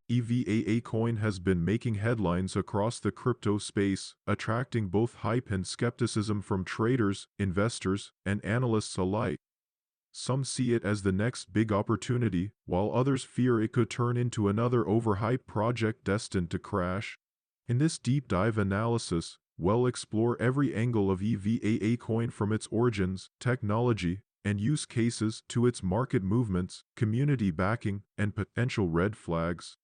EVAA Coin has been making headlines across the crypto space, attracting both hype and skepticism from traders, investors, and analysts alike. Some see it as the next big opportunity, while others fear it could turn into another overhyped project destined to crash. In this deep dive analysis, we'll explore every angle of EVAA Coin from its origins, technology, and use cases to its market movements, community backing, and potential red flags.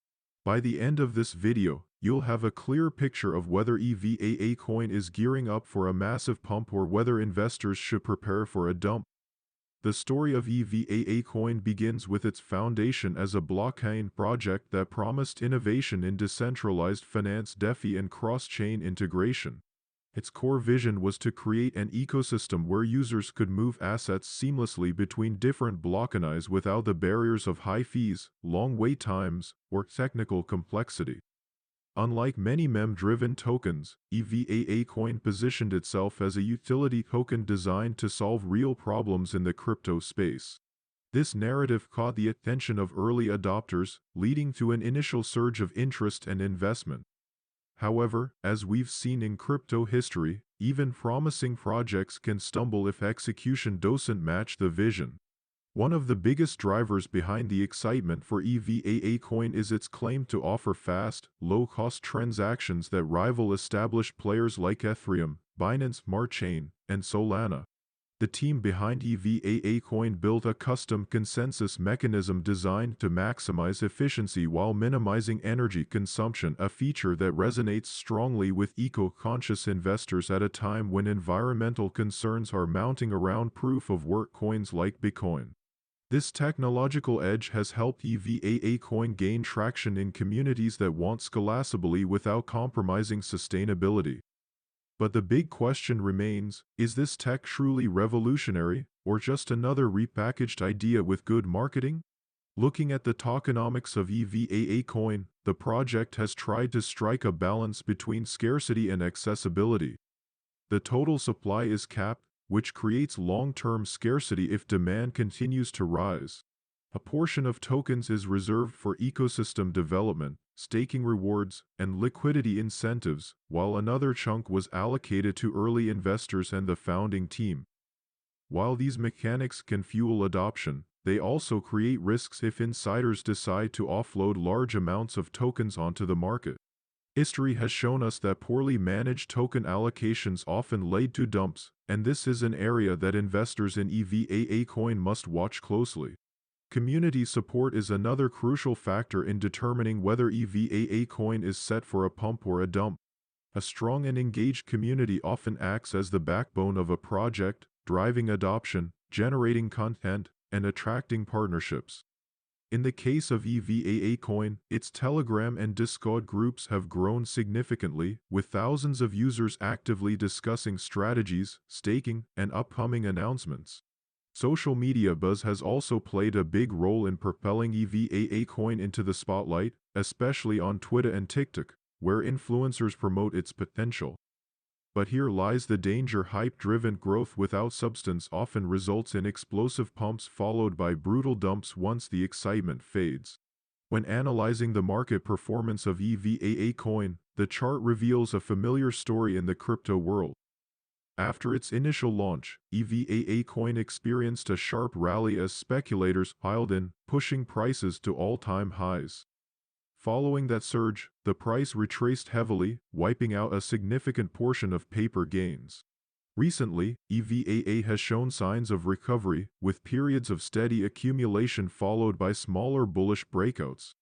By the end of this video, you'll have a clear picture of whether EVAA Coin is gearing up for a massive pump or whether investors should prepare for a dump. The story of EVAA Coin begins with its foundation as a blockchain project that promised innovation in decentralized finance, DeFi, and cross-chain integration. Its core vision was to create an ecosystem where users could move assets seamlessly between different blockchains without the barriers of high fees, long wait times, or technical complexity. Unlike many meme-driven tokens, EVAA Coin positioned itself as a utility token designed to solve real problems in the crypto space. This narrative caught the attention of early adopters, leading to an initial surge of interest and investment. However, as we've seen in crypto history, even promising projects can stumble if execution doesn't match the vision. One of the biggest drivers behind the excitement for EVAA Coin is its claim to offer fast, low-cost transactions that rival established players like Ethereum, Binance Smart Chain, and Solana. The team behind EVAA Coin built a custom consensus mechanism designed to maximize efficiency while minimizing energy consumption, a feature that resonates strongly with eco-conscious investors at a time when environmental concerns are mounting around proof-of-work coins like Bitcoin. This technological edge has helped EVAA Coin gain traction in communities that want scalability without compromising sustainability. But the big question remains, is this tech truly revolutionary, or just another repackaged idea with good marketing? Looking at the tokenomics of EVAA Coin, the project has tried to strike a balance between scarcity and accessibility. The total supply is capped, which creates long-term scarcity if demand continues to rise. A portion of tokens is reserved for ecosystem development, staking rewards, and liquidity incentives, while another chunk was allocated to early investors and the founding team. While these mechanics can fuel adoption, they also create risks if insiders decide to offload large amounts of tokens onto the market. History has shown us that poorly managed token allocations often lead to dumps, and this is an area that investors in EVAA Coin must watch closely. Community support is another crucial factor in determining whether EVAA Coin is set for a pump or a dump. A strong and engaged community often acts as the backbone of a project, driving adoption, generating content, and attracting partnerships. In the case of EVAA Coin, its Telegram and Discord groups have grown significantly, with thousands of users actively discussing strategies, staking, and upcoming announcements. Social media buzz has also played a big role in propelling EVAA Coin into the spotlight, especially on Twitter and TikTok, where influencers promote its potential. But here lies the danger: hype-driven growth without substance often results in explosive pumps followed by brutal dumps once the excitement fades. When analyzing the market performance of EVAA Coin, the chart reveals a familiar story in the crypto world. After its initial launch, EVAA Coin experienced a sharp rally as speculators piled in, pushing prices to all-time highs. Following that surge, the price retraced heavily, wiping out a significant portion of paper gains. Recently, EVAA has shown signs of recovery, with periods of steady accumulation followed by smaller bullish breakouts.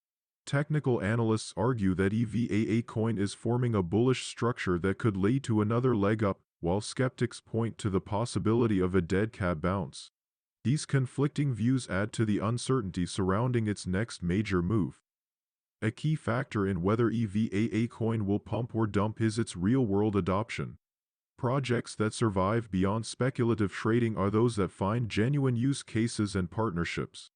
Technical analysts argue that EVAA Coin is forming a bullish structure that could lead to another leg up, while skeptics point to the possibility of a dead cat bounce. These conflicting views add to the uncertainty surrounding its next major move. A key factor in whether EVAA Coin will pump or dump is its real-world adoption. Projects that survive beyond speculative trading are those that find genuine use cases and partnerships.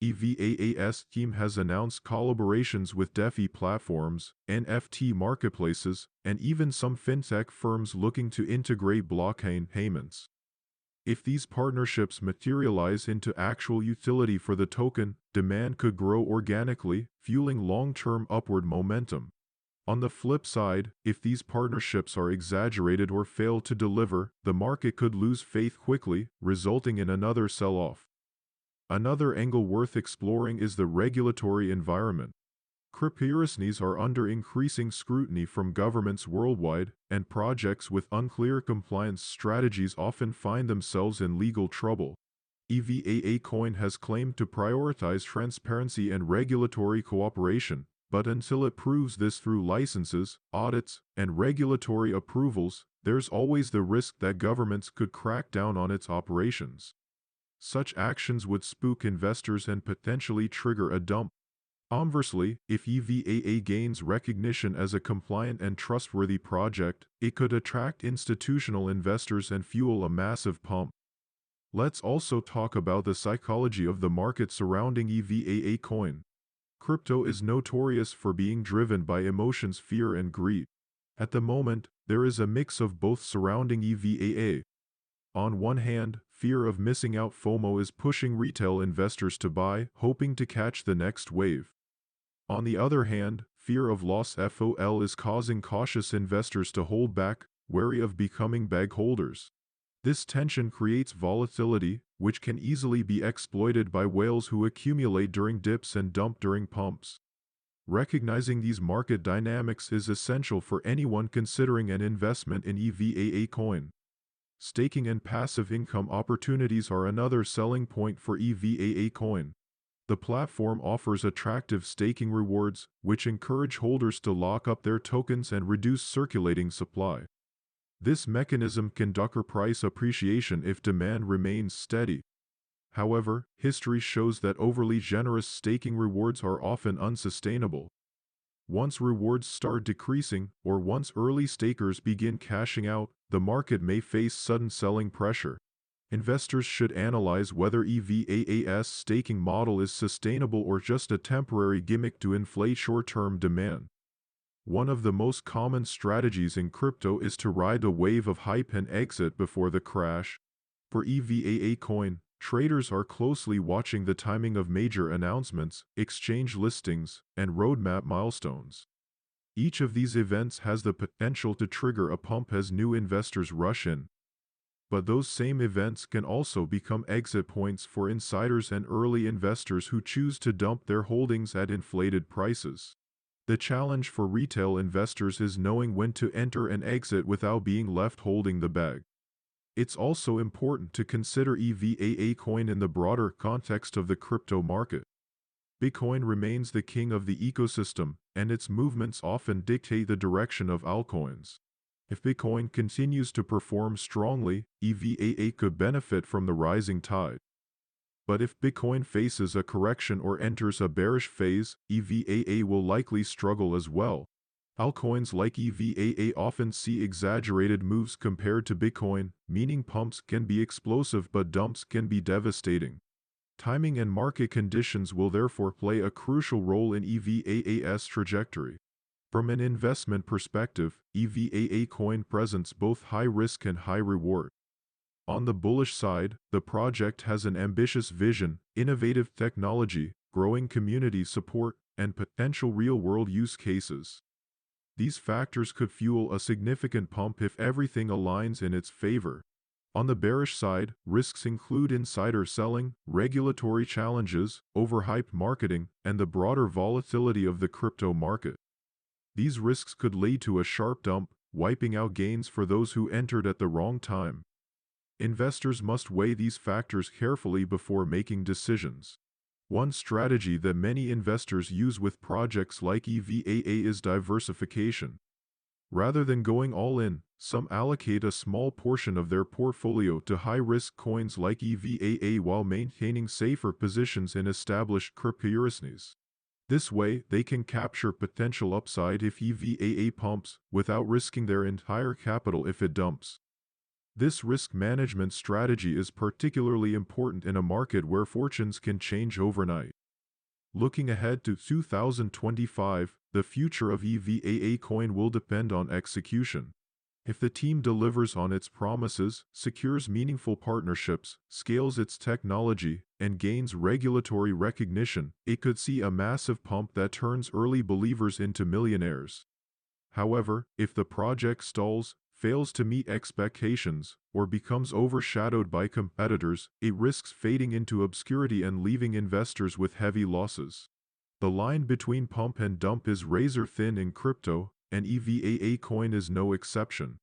EVAA's team has announced collaborations with DeFi platforms, NFT marketplaces, and even some fintech firms looking to integrate blockchain payments. If these partnerships materialize into actual utility for the token, demand could grow organically, fueling long-term upward momentum. On the flip side, if these partnerships are exaggerated or fail to deliver, the market could lose faith quickly, resulting in another sell-off. Another angle worth exploring is the regulatory environment. Cryptocurrencies are under increasing scrutiny from governments worldwide, and projects with unclear compliance strategies often find themselves in legal trouble. EVAA Coin has claimed to prioritize transparency and regulatory cooperation, but until it proves this through licenses, audits, and regulatory approvals, there's always the risk that governments could crack down on its operations. Such actions would spook investors and potentially trigger a dump. Conversely, if EVAA gains recognition as a compliant and trustworthy project, it could attract institutional investors and fuel a massive pump. Let's also talk about the psychology of the market surrounding EVAA Coin. Crypto is notorious for being driven by emotions, fear, and greed. At the moment, there is a mix of both surrounding EVAA. On one hand, fear of missing out FOMO is pushing retail investors to buy, hoping to catch the next wave. On the other hand, fear of loss FOL is causing cautious investors to hold back, wary of becoming bag holders. This tension creates volatility, which can easily be exploited by whales who accumulate during dips and dump during pumps. Recognizing these market dynamics is essential for anyone considering an investment in EVAA Coin. Staking and passive income opportunities are another selling point for EVAA Coin. The platform offers attractive staking rewards, which encourage holders to lock up their tokens and reduce circulating supply. This mechanism can ducker price appreciation if demand remains steady. However, history shows that overly generous staking rewards are often unsustainable. Once rewards start decreasing, or once early stakers begin cashing out, the market may face sudden selling pressure. Investors should analyze whether EVAA's staking model is sustainable or just a temporary gimmick to inflate short-term demand. One of the most common strategies in crypto is to ride a wave of hype and exit before the crash. For EVAA Coin, traders are closely watching the timing of major announcements, exchange listings, and roadmap milestones. Each of these events has the potential to trigger a pump as new investors rush in. But those same events can also become exit points for insiders and early investors who choose to dump their holdings at inflated prices. The challenge for retail investors is knowing when to enter and exit without being left holding the bag. It's also important to consider EVAA Coin in the broader context of the crypto market. Bitcoin remains the king of the ecosystem, and its movements often dictate the direction of altcoins. If Bitcoin continues to perform strongly, EVAA could benefit from the rising tide. But if Bitcoin faces a correction or enters a bearish phase, EVAA will likely struggle as well. Altcoins like EVAA often see exaggerated moves compared to Bitcoin, meaning pumps can be explosive but dumps can be devastating. Timing and market conditions will therefore play a crucial role in EVAA's trajectory. From an investment perspective, EVAA Coin presents both high risk and high reward. On the bullish side, the project has an ambitious vision, innovative technology, growing community support, and potential real-world use cases. These factors could fuel a significant pump if everything aligns in its favor. On the bearish side, risks include insider selling, regulatory challenges, overhyped marketing, and the broader volatility of the crypto market. These risks could lead to a sharp dump, wiping out gains for those who entered at the wrong time. Investors must weigh these factors carefully before making decisions. One strategy that many investors use with projects like EVAA is diversification. Rather than going all in, some allocate a small portion of their portfolio to high-risk coins like EVAA while maintaining safer positions in established cryptocurrencies. This way, they can capture potential upside if EVAA pumps, without risking their entire capital if it dumps. This risk management strategy is particularly important in a market where fortunes can change overnight. Looking ahead to 2025, the future of EVAA Coin will depend on execution. If the team delivers on its promises, secures meaningful partnerships, scales its technology, and gains regulatory recognition, it could see a massive pump that turns early believers into millionaires. However, if the project stalls, fails to meet expectations, or becomes overshadowed by competitors, it risks fading into obscurity and leaving investors with heavy losses. The line between pump and dump is razor thin in crypto, and EVAA Coin is no exception.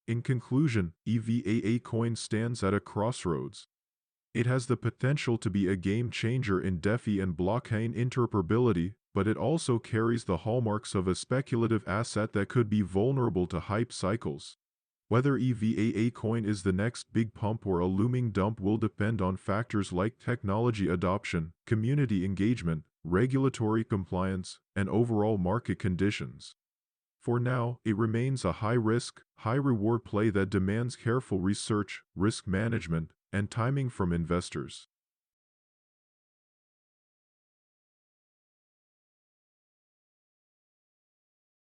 In conclusion, EVAA Coin stands at a crossroads. It has the potential to be a game changer in DeFi and blockchain interoperability, but it also carries the hallmarks of a speculative asset that could be vulnerable to hype cycles. Whether EVAA Coin is the next big pump or a looming dump will depend on factors like technology adoption, community engagement, regulatory compliance, and overall market conditions. For now, it remains a high-risk, high-reward play that demands careful research, risk management, and timing from investors.